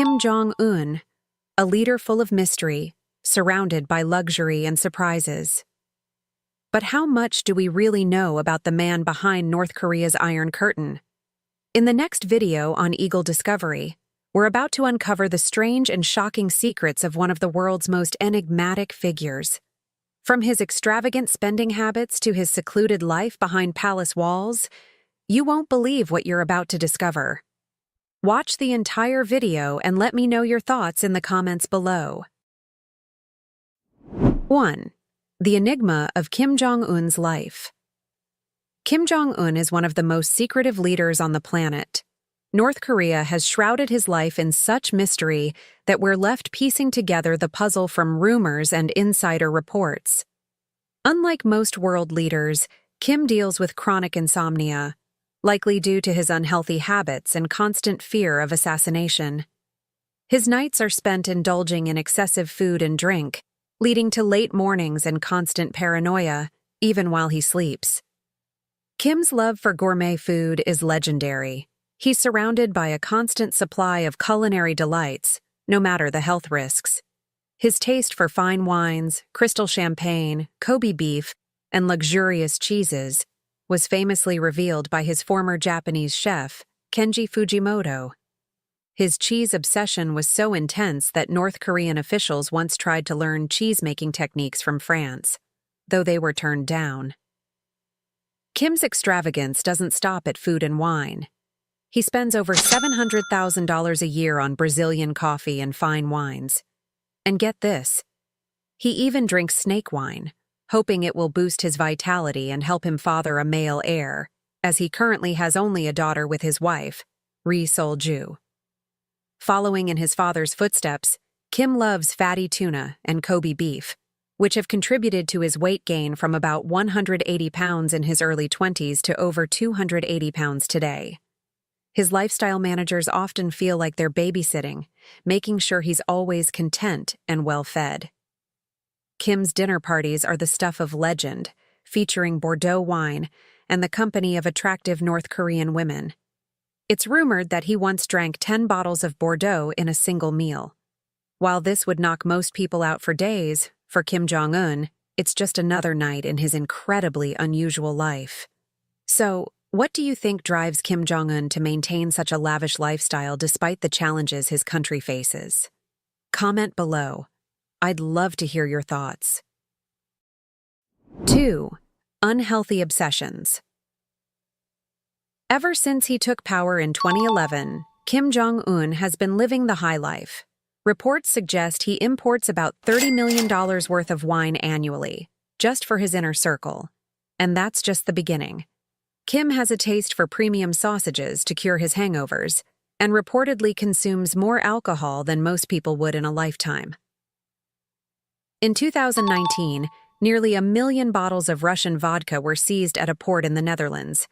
Kim Jong Un, a leader full of mystery, surrounded by luxury and surprises. But how much do we really know about the man behind North Korea's Iron Curtain? In the next video on Eagle Discovery, we're about to uncover the strange and shocking secrets of one of the world's most enigmatic figures. From his extravagant spending habits to his secluded life behind palace walls, you won't believe what you're about to discover. Watch the entire video and let me know your thoughts in the comments below. 1. The enigma of Kim Jong Un's life. Kim Jong Un is one of the most secretive leaders on the planet. North Korea has shrouded his life in such mystery that we're left piecing together the puzzle from rumors and insider reports. Unlike most world leaders, Kim deals with chronic insomnia, likely due to his unhealthy habits and constant fear of assassination. His nights are spent indulging in excessive food and drink, leading to late mornings and constant paranoia, even while he sleeps. Kim's love for gourmet food is legendary. He's surrounded by a constant supply of culinary delights, no matter the health risks. His taste for fine wines, crystal champagne, Kobe beef, and luxurious cheeses was famously revealed by his former Japanese chef, Kenji Fujimoto. His cheese obsession was so intense that North Korean officials once tried to learn cheese-making techniques from France, though they were turned down. Kim's extravagance doesn't stop at food and wine. He spends over $700,000 a year on Brazilian coffee and fine wines. And get this, he even drinks snake wine, hoping it will boost his vitality and help him father a male heir, as he currently has only a daughter with his wife, Ri Sol-ju. Following in his father's footsteps, Kim loves fatty tuna and Kobe beef, which have contributed to his weight gain from about 180 pounds in his early 20s to over 280 pounds today. His lifestyle managers often feel like they're babysitting, making sure he's always content and well-fed. Kim's dinner parties are the stuff of legend, featuring Bordeaux wine and the company of attractive North Korean women. It's rumored that he once drank 10 bottles of Bordeaux in a single meal. While this would knock most people out for days, for Kim Jong Un, it's just another night in his incredibly unusual life. So, what do you think drives Kim Jong Un to maintain such a lavish lifestyle despite the challenges his country faces? Comment below. I'd love to hear your thoughts. 2. Unhealthy obsessions. Ever since he took power in 2011, Kim Jong Un has been living the high life. Reports suggest he imports about $30 million worth of wine annually, just for his inner circle. And that's just the beginning. Kim has a taste for premium sausages to cure his hangovers, and reportedly consumes more alcohol than most people would in a lifetime. In 2019, nearly 1 million bottles of Russian vodka were seized at a port in the Netherlands.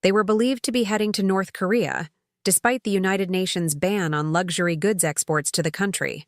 They were believed to be heading to North Korea, despite the United Nations ban on luxury goods exports to the country.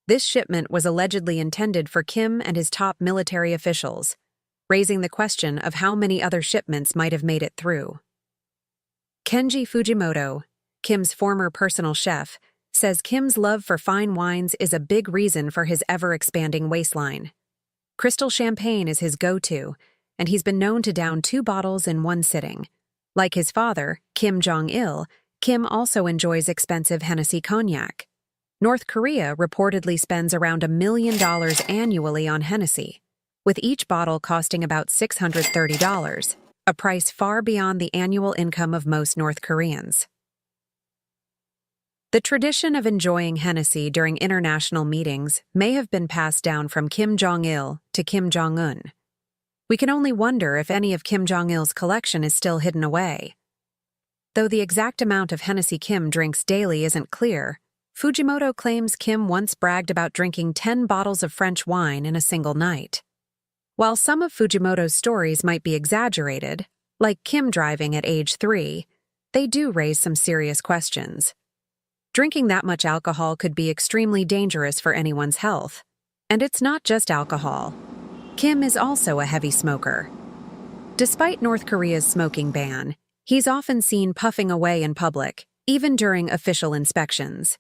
This shipment was allegedly intended for Kim and his top military officials, raising the question of how many other shipments might have made it through. Kenji Fujimoto, Kim's former personal chef, says Kim's love for fine wines is a big reason for his ever-expanding waistline. Crystal champagne is his go-to, and he's been known to down 2 bottles in one sitting. Like his father, Kim Jong-il, Kim also enjoys expensive Hennessy cognac. North Korea reportedly spends around $1 million annually on Hennessy, with each bottle costing about $630, a price far beyond the annual income of most North Koreans. The tradition of enjoying Hennessy during international meetings may have been passed down from Kim Jong-il to Kim Jong-un. We can only wonder if any of Kim Jong-il's collection is still hidden away. Though the exact amount of Hennessy Kim drinks daily isn't clear, Fujimoto claims Kim once bragged about drinking 10 bottles of French wine in a single night. While some of Fujimoto's stories might be exaggerated, like Kim driving at age 3, they do raise some serious questions. Drinking that much alcohol could be extremely dangerous for anyone's health. And it's not just alcohol. Kim is also a heavy smoker. Despite North Korea's smoking ban, he's often seen puffing away in public, even during official inspections.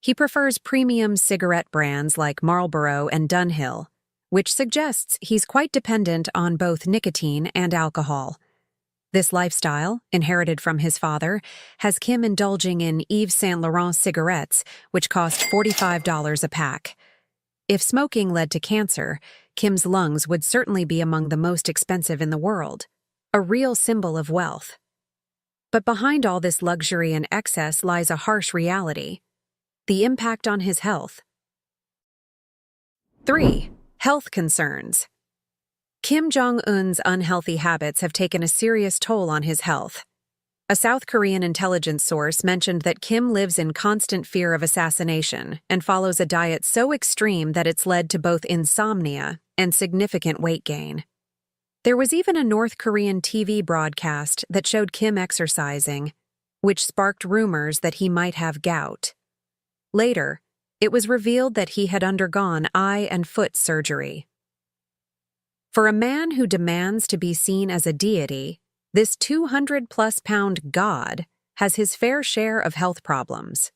He prefers premium cigarette brands like Marlboro and Dunhill, which suggests he's quite dependent on both nicotine and alcohol. This lifestyle, inherited from his father, has Kim indulging in Yves Saint Laurent cigarettes, which cost $45 a pack. If smoking led to cancer, Kim's lungs would certainly be among the most expensive in the world, a real symbol of wealth. But behind all this luxury and excess lies a harsh reality: the impact on his health. 3. Health concerns. Kim Jong Un's unhealthy habits have taken a serious toll on his health. A South Korean intelligence source mentioned that Kim lives in constant fear of assassination and follows a diet so extreme that it's led to both insomnia and significant weight gain. There was even a North Korean TV broadcast that showed Kim exercising, which sparked rumors that he might have gout. Later, it was revealed that he had undergone eye and foot surgery. For a man who demands to be seen as a deity, this 200-plus-pound god has his fair share of health problems.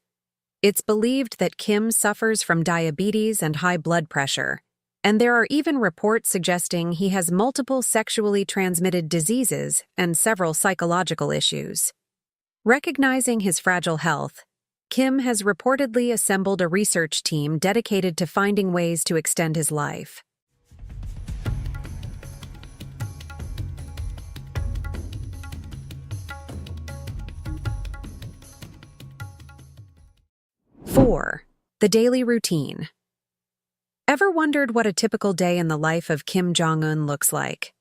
It's believed that Kim suffers from diabetes and high blood pressure, and there are even reports suggesting he has multiple sexually transmitted diseases and several psychological issues. Recognizing his fragile health, Kim has reportedly assembled a research team dedicated to finding ways to extend his life. 4. The daily routine. Ever wondered what a typical day in the life of Kim Jong Un looks like?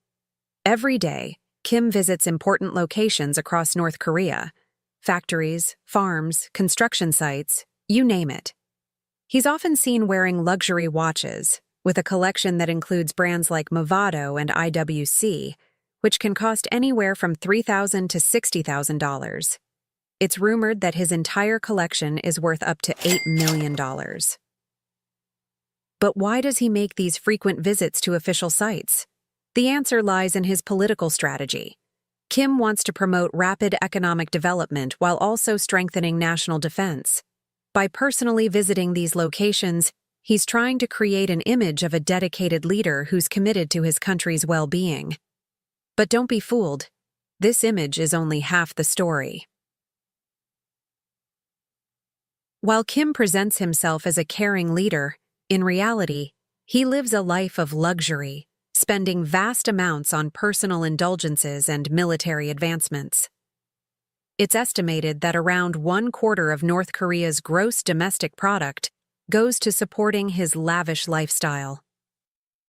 Every day, Kim visits important locations across North Korea: factories, farms, construction sites, you name it. He's often seen wearing luxury watches, with a collection that includes brands like Movado and IWC, which can cost anywhere from $3,000 to $60,000. It's rumored that his entire collection is worth up to $8 million. But why does he make these frequent visits to official sites? The answer lies in his political strategy. Kim wants to promote rapid economic development while also strengthening national defense. By personally visiting these locations, he's trying to create an image of a dedicated leader who's committed to his country's well-being. But don't be fooled. This image is only half the story. While Kim presents himself as a caring leader, in reality, he lives a life of luxury, spending vast amounts on personal indulgences and military advancements. It's estimated that around 1/4 of North Korea's gross domestic product goes to supporting his lavish lifestyle.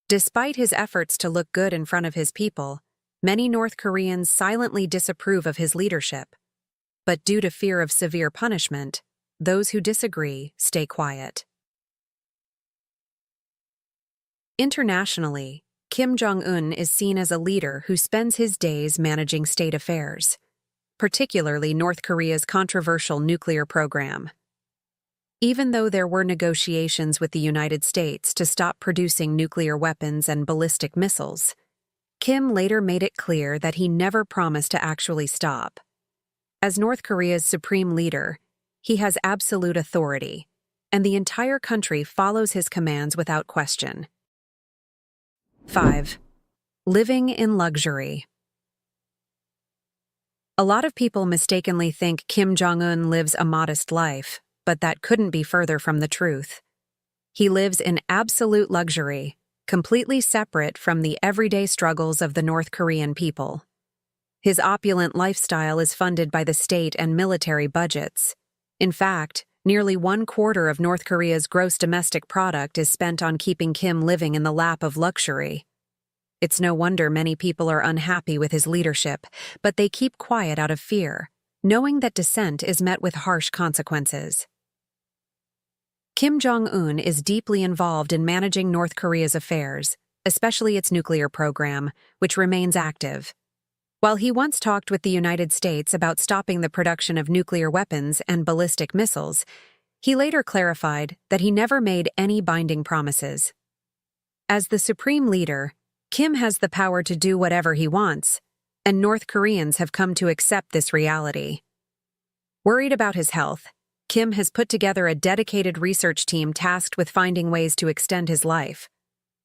Despite his efforts to look good in front of his people, many North Koreans silently disapprove of his leadership. But due to fear of severe punishment, those who disagree stay quiet. Internationally, Kim Jong Un is seen as a leader who spends his days managing state affairs, particularly North Korea's controversial nuclear program. Even though there were negotiations with the United States to stop producing nuclear weapons and ballistic missiles, Kim later made it clear that he never promised to actually stop. As North Korea's supreme leader, he has absolute authority, and the entire country follows his commands without question. 5. Living in luxury. A lot of people mistakenly think Kim Jong Un lives a modest life, but that couldn't be further from the truth. He lives in absolute luxury, completely separate from the everyday struggles of the North Korean people. His opulent lifestyle is funded by the state and military budgets. In fact, nearly 1/4 of North Korea's gross domestic product is spent on keeping Kim living in the lap of luxury. It's no wonder many people are unhappy with his leadership, but they keep quiet out of fear, knowing that dissent is met with harsh consequences. Kim Jong Un is deeply involved in managing North Korea's affairs, especially its nuclear program, which remains active. While he once talked with the United States about stopping the production of nuclear weapons and ballistic missiles, he later clarified that he never made any binding promises. As the supreme leader, Kim has the power to do whatever he wants, and North Koreans have come to accept this reality. Worried about his health, Kim has put together a dedicated research team tasked with finding ways to extend his life.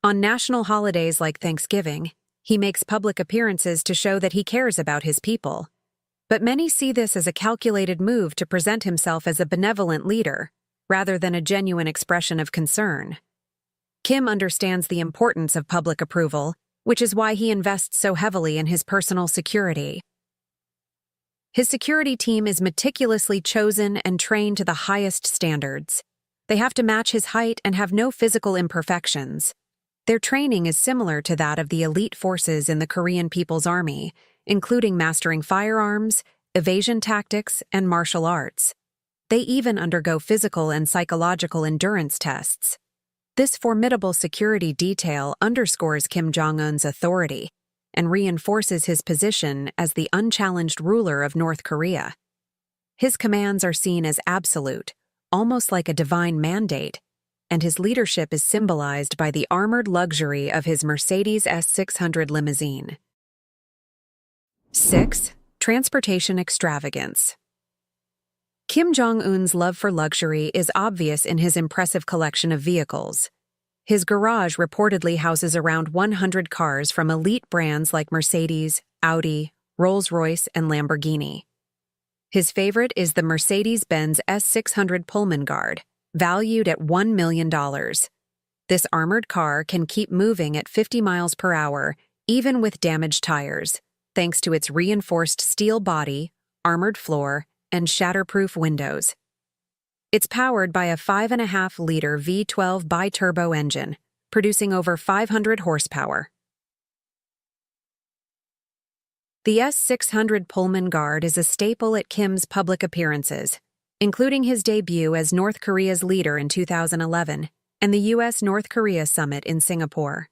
On national holidays like Thanksgiving, he makes public appearances to show that he cares about his people. But many see this as a calculated move to present himself as a benevolent leader, rather than a genuine expression of concern. Kim understands the importance of public approval, which is why he invests so heavily in his personal security. His security team is meticulously chosen and trained to the highest standards. They have to match his height and have no physical imperfections. Their training is similar to that of the elite forces in the Korean People's Army, including mastering firearms, evasion tactics, and martial arts. They even undergo physical and psychological endurance tests. This formidable security detail underscores Kim Jong Un's authority and reinforces his position as the unchallenged ruler of North Korea. His commands are seen as absolute, almost like a divine mandate, and his leadership is symbolized by the armored luxury of his Mercedes S600 limousine. 6. Transportation extravagance. Kim Jong Un's love for luxury is obvious in his impressive collection of vehicles. His garage reportedly houses around 100 cars from elite brands like Mercedes, Audi, Rolls-Royce, and Lamborghini. His favorite is the Mercedes-Benz S600 Pullman Guard, valued at $1 million. This armored car can keep moving at 50 miles per hour, even with damaged tires, thanks to its reinforced steel body, armored floor, and shatterproof windows. It's powered by a 5.5-liter V12 bi-turbo engine, producing over 500 horsepower. The S600 Pullman Guard is a staple at Kim's public appearances, including his debut as North Korea's leader in 2011 and the U.S.-North Korea summit in Singapore.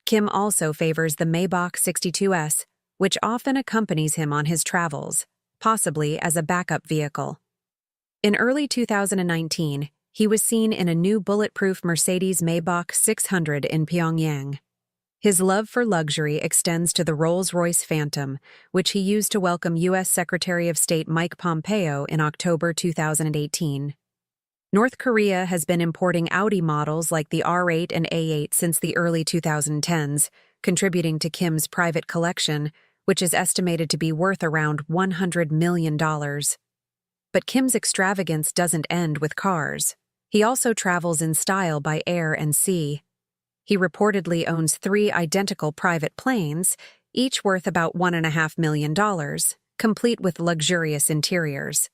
Kim also favors the Maybach 62S, which often accompanies him on his travels, possibly as a backup vehicle. In early 2019, he was seen in a new bulletproof Mercedes Maybach 600 in Pyongyang. His love for luxury extends to the Rolls-Royce Phantom, which he used to welcome U.S. Secretary of State Mike Pompeo in October 2018. North Korea has been importing Audi models like the R8 and A8 since the early 2010s, contributing to Kim's private collection, which is estimated to be worth around $100 million. But Kim's extravagance doesn't end with cars. He also travels in style by air and sea. He reportedly owns 3 identical private planes, each worth about $1.5 million, complete with luxurious interiors.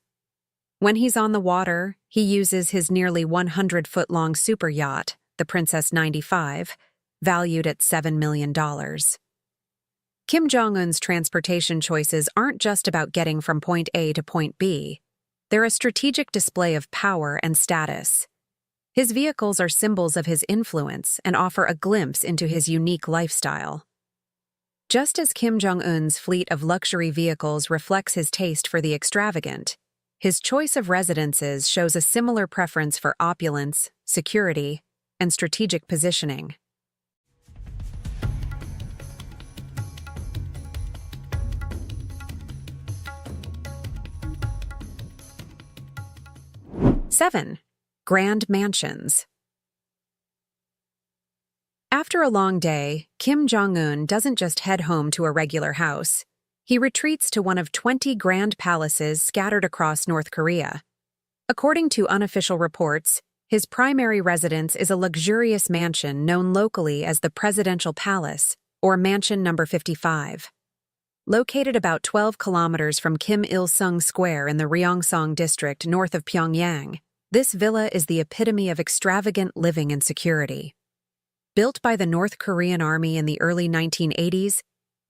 When he's on the water, he uses his nearly 100-foot-long super yacht, the Princess 95, valued at $7 million. Kim Jong Un's transportation choices aren't just about getting from point A to point B. They're a strategic display of power and status. His vehicles are symbols of his influence and offer a glimpse into his unique lifestyle. Just as Kim Jong Un's fleet of luxury vehicles reflects his taste for the extravagant, his choice of residences shows a similar preference for opulence, security, and strategic positioning. Seven. Grand mansions. After a long day, Kim Jong Un doesn't just head home to a regular house. He retreats to one of 20 grand palaces scattered across North Korea. According to unofficial reports, his primary residence is a luxurious mansion known locally as the Presidential Palace, or Mansion Number 55. Located about 12 kilometers from Kim Il-sung Square in the Ryeongsong district north of Pyongyang, this villa is the epitome of extravagant living and security. Built by the North Korean Army in the early 1980s,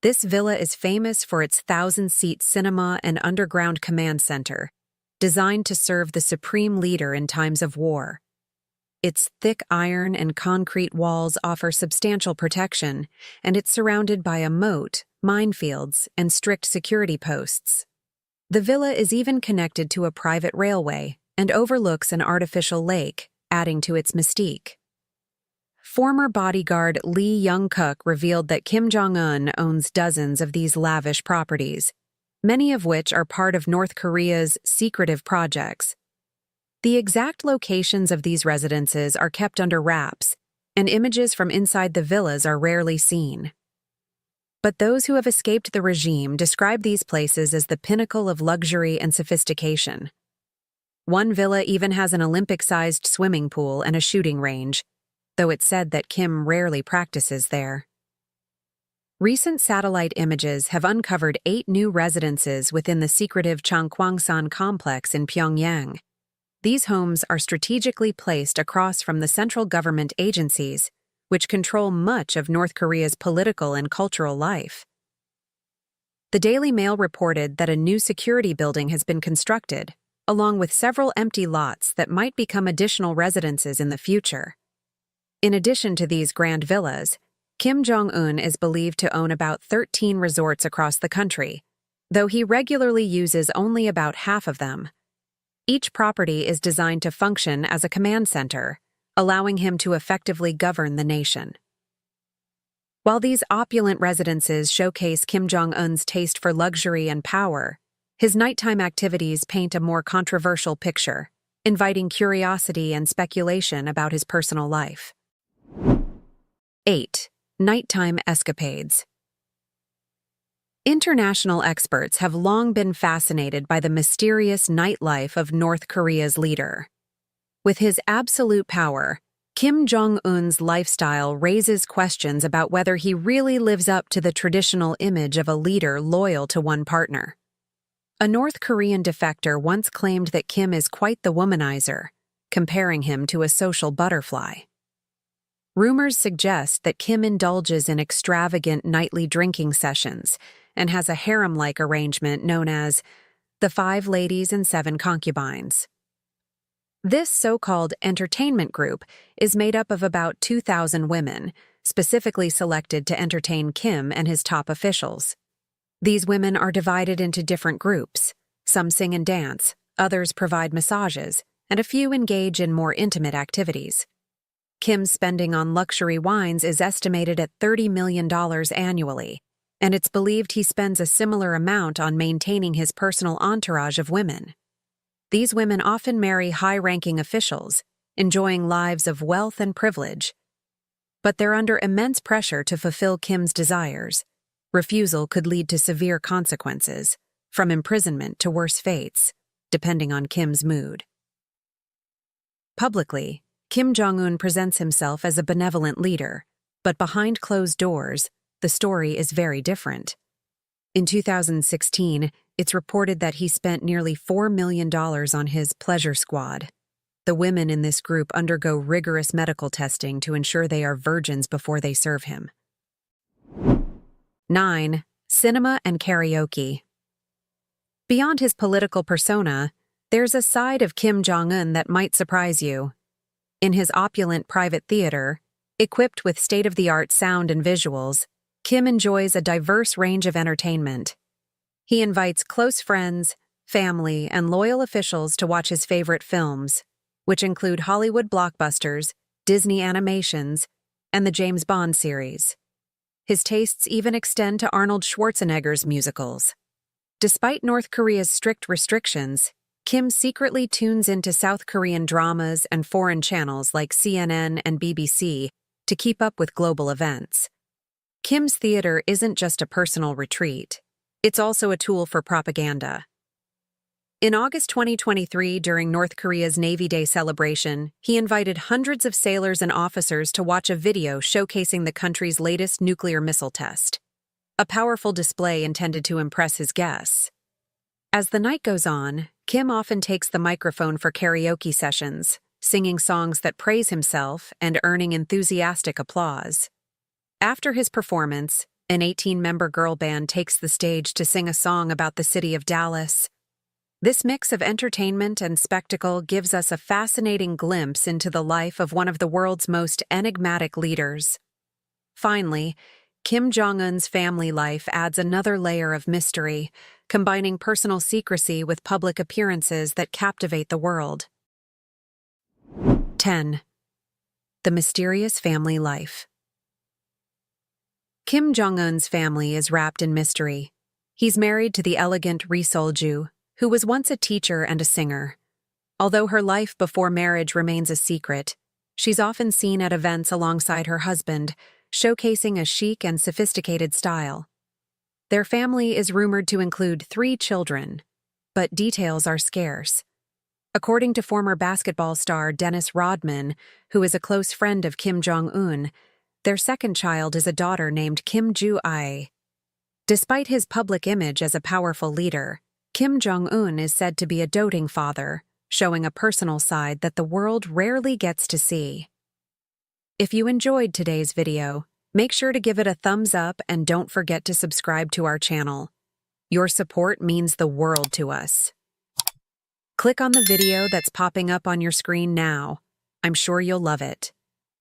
this villa is famous for its 1,000-seat cinema and underground command center, designed to serve the supreme leader in times of war. Its thick iron and concrete walls offer substantial protection, and it's surrounded by a moat, minefields, and strict security posts. The villa is even connected to a private railway and overlooks an artificial lake, adding to its mystique. Former bodyguard Lee Young-kuk revealed that Kim Jong-un owns dozens of these lavish properties, many of which are part of North Korea's secretive projects. The exact locations of these residences are kept under wraps, and images from inside the villas are rarely seen. But those who have escaped the regime describe these places as the pinnacle of luxury and sophistication. One villa even has an Olympic-sized swimming pool and a shooting range, though it's said that Kim rarely practices there. Recent satellite images have uncovered 8 new residences within the secretive Changkwangsan complex in Pyongyang. These homes are strategically placed across from the central government agencies, which control much of North Korea's political and cultural life. The Daily Mail reported that a new security building has been constructed, along with several empty lots that might become additional residences in the future. In addition to these grand villas, Kim Jong Un is believed to own about 13 resorts across the country, though he regularly uses only about half of them. Each property is designed to function as a command center, allowing him to effectively govern the nation. While these opulent residences showcase Kim Jong Un's taste for luxury and power, his nighttime activities paint a more controversial picture, inviting curiosity and speculation about his personal life. 8. Nighttime escapades. International experts have long been fascinated by the mysterious nightlife of North Korea's leader. With his absolute power, Kim Jong Un's lifestyle raises questions about whether he really lives up to the traditional image of a leader loyal to one partner. A North Korean defector once claimed that Kim is quite the womanizer, comparing him to a social butterfly. Rumors suggest that Kim indulges in extravagant nightly drinking sessions and has a harem-like arrangement known as the 5 Ladies and 7 Concubines. This so-called entertainment group is made up of about 2,000 women, specifically selected to entertain Kim and his top officials. These women are divided into different groups. Some sing and dance, others provide massages, and a few engage in more intimate activities. Kim's spending on luxury wines is estimated at $30 million annually, and it's believed he spends a similar amount on maintaining his personal entourage of women. These women often marry high-ranking officials, enjoying lives of wealth and privilege. But they're under immense pressure to fulfill Kim's desires. Refusal could lead to severe consequences, from imprisonment to worse fates, depending on Kim's mood. Publicly, Kim Jong Un presents himself as a benevolent leader, but behind closed doors, the story is very different. In 2016, it's reported that he spent nearly $4 million on his pleasure squad. The women in this group undergo rigorous medical testing to ensure they are virgins before they serve him. 9. Cinema and karaoke. Beyond his political persona, there's a side of Kim Jong Un that might surprise you. In his opulent private theater, equipped with state-of-the-art sound and visuals, Kim enjoys a diverse range of entertainment. He invites close friends, family, and loyal officials to watch his favorite films, which include Hollywood blockbusters, Disney animations, and the James Bond series. His tastes even extend to Arnold Schwarzenegger's musicals. Despite North Korea's strict restrictions, Kim secretly tunes into South Korean dramas and foreign channels like CNN and BBC to keep up with global events. Kim's theater isn't just a personal retreat. It's also a tool for propaganda. In August 2023, during North Korea's Navy Day celebration, he invited hundreds of sailors and officers to watch a video showcasing the country's latest nuclear missile test. A powerful display intended to impress his guests. As the night goes on, Kim often takes the microphone for karaoke sessions, singing songs that praise himself and earning enthusiastic applause. After his performance, an 18-member girl band takes the stage to sing a song about the city of Dallas. This mix of entertainment and spectacle gives us a fascinating glimpse into the life of one of the world's most enigmatic leaders. Finally, Kim Jong Un's family life adds another layer of mystery, combining personal secrecy with public appearances that captivate the world. 10. The mysterious family life. Kim Jong Un's family is wrapped in mystery. He's married to the elegant Ri Sol-ju, who was once a teacher and a singer. Although her life before marriage remains a secret, she's often seen at events alongside her husband, showcasing a chic and sophisticated style. Their family is rumored to include 3 children, but details are scarce. According to former basketball star Dennis Rodman, who is a close friend of Kim Jong Un, their second child is a daughter named Kim Jong Un. Despite his public image as a powerful leader, Kim Jong Un is said to be a doting father, showing a personal side that the world rarely gets to see. If you enjoyed today's video, make sure to give it a thumbs up and don't forget to subscribe to our channel. Your support means the world to us. Click on the video that's popping up on your screen now. I'm sure you'll love it.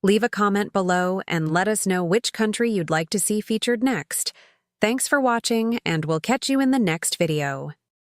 Leave a comment below and let us know which country you'd like to see featured next. Thanks for watching, and we'll catch you in the next video.